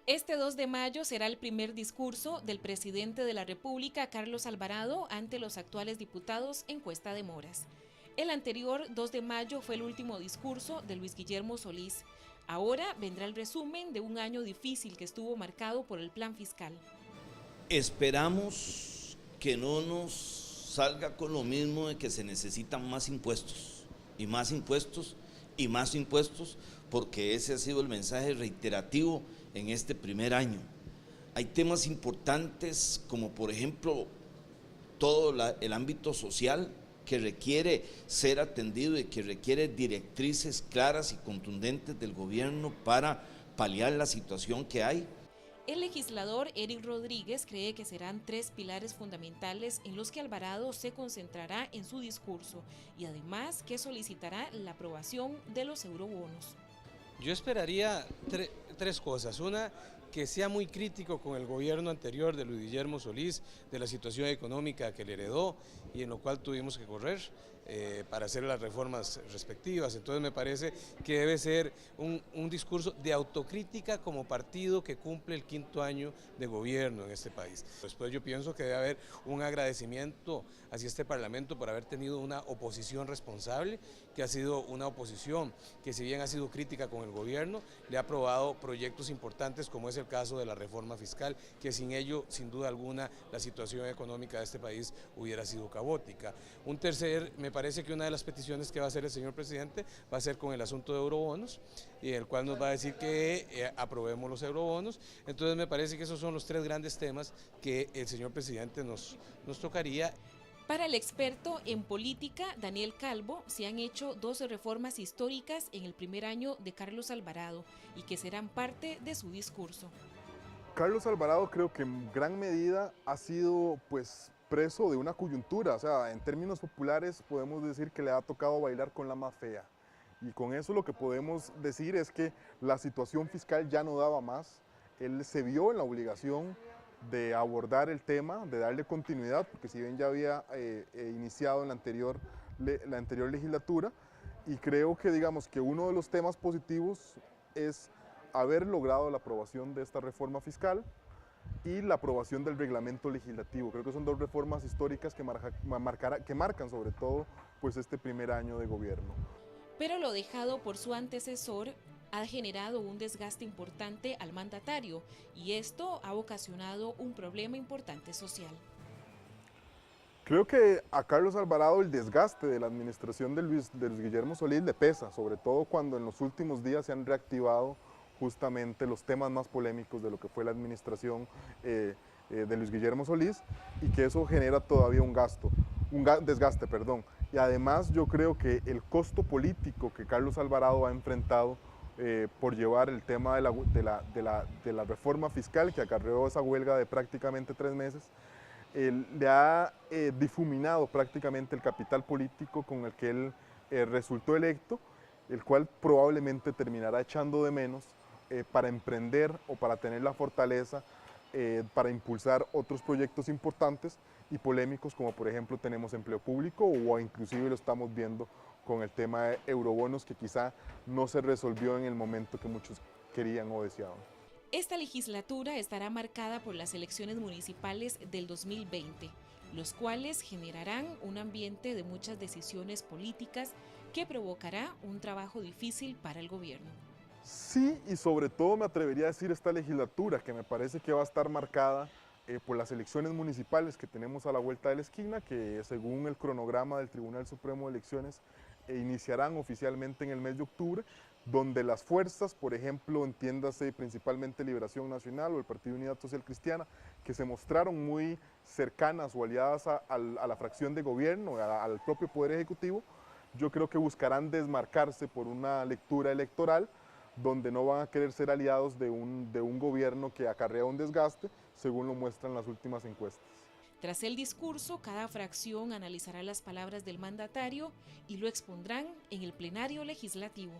Este 2 de mayo será el primer discurso del presidente de la República, Carlos Alvarado, ante los actuales diputados en Cuesta de Moras. El anterior 2 de mayo fue el último discurso de Luis Guillermo Solís. Ahora vendrá el resumen de un año difícil que estuvo marcado por el plan fiscal. Esperamos que no nos salga con lo mismo de que se necesitan más impuestos y más impuestos y más impuestos, porque ese ha sido el mensaje reiterativo en este primer año. Hay temas importantes como por ejemplo todo el ámbito social que requiere ser atendido y que requiere directrices claras y contundentes del gobierno para paliar la situación que hay. El legislador Eric Rodríguez cree que serán 3 pilares fundamentales en los que Alvarado se concentrará en su discurso y además que solicitará la aprobación de los eurobonos. Yo esperaría tres cosas. Una, que sea muy crítico con el gobierno anterior de Luis Guillermo Solís, de la situación económica que le heredó y en lo cual tuvimos que correr para hacer las reformas respectivas. Entonces me parece que debe ser un discurso de autocrítica como partido que cumple el 5º año de gobierno en este país. Después yo pienso que debe haber un agradecimiento hacia este Parlamento por haber tenido una oposición responsable, que ha sido una oposición que si bien ha sido crítica con el gobierno, le ha aprobado proyectos importantes como es el caso de la reforma fiscal, que sin ello, sin duda alguna, la situación económica de este país hubiera sido caótica. Un tercer, me parece que una de las peticiones que va a hacer el señor presidente va a ser con el asunto de eurobonos, y el cual nos va a decir que aprobemos los eurobonos. Entonces me parece que esos son los 3 grandes temas que el señor presidente nos tocaría. Para el experto en política, Daniel Calvo, se han hecho 12 reformas históricas en el primer año de Carlos Alvarado y que serán parte de su discurso. Carlos Alvarado creo que en gran medida ha sido preso de una coyuntura, o sea, en términos populares podemos decir que le ha tocado bailar con la más fea. Y con eso lo que podemos decir es que la situación fiscal ya no daba más, él se vio en la obligación de abordar el tema, de darle continuidad, porque si bien ya había iniciado en la anterior legislatura, y creo que digamos que uno de los temas positivos es haber logrado la aprobación de esta reforma fiscal y la aprobación del reglamento legislativo. Creo que son 2 reformas históricas que marcan sobre todo este primer año de gobierno. Pero lo dejado por su antecesor ha generado un desgaste importante al mandatario y esto ha ocasionado un problema importante social. Creo que a Carlos Alvarado el desgaste de la administración de Luis Guillermo Solís le pesa, sobre todo cuando en los últimos días se han reactivado justamente los temas más polémicos de lo que fue la administración de Luis Guillermo Solís, y que eso genera todavía un desgaste. Y además yo creo que el costo político que Carlos Alvarado ha enfrentado por llevar el tema de la reforma fiscal que acarreó esa huelga de prácticamente 3 meses, le ha difuminado prácticamente el capital político con el que él resultó electo, el cual probablemente terminará echando de menos para emprender o para tener la fortaleza para impulsar otros proyectos importantes y polémicos, como por ejemplo tenemos empleo público, o inclusive lo estamos viendo con el tema de eurobonos, que quizá no se resolvió en el momento que muchos querían o deseaban. Esta legislatura estará marcada por las elecciones municipales del 2020, los cuales generarán un ambiente de muchas decisiones políticas que provocará un trabajo difícil para el gobierno. Sí, y sobre todo me atrevería a decir esta legislatura, que me parece que va a estar marcada por las elecciones municipales que tenemos a la vuelta de la esquina, que según el cronograma del Tribunal Supremo de Elecciones iniciarán oficialmente en el mes de octubre, donde las fuerzas, por ejemplo, entiéndase principalmente Liberación Nacional o el Partido Unidad Social Cristiana, que se mostraron muy cercanas o aliadas a la fracción de gobierno, al propio Poder Ejecutivo, yo creo que buscarán desmarcarse por una lectura electoral donde no van a querer ser aliados de un gobierno que acarrea un desgaste, según lo muestran las últimas encuestas. Tras el discurso, cada fracción analizará las palabras del mandatario y lo expondrán en el plenario legislativo.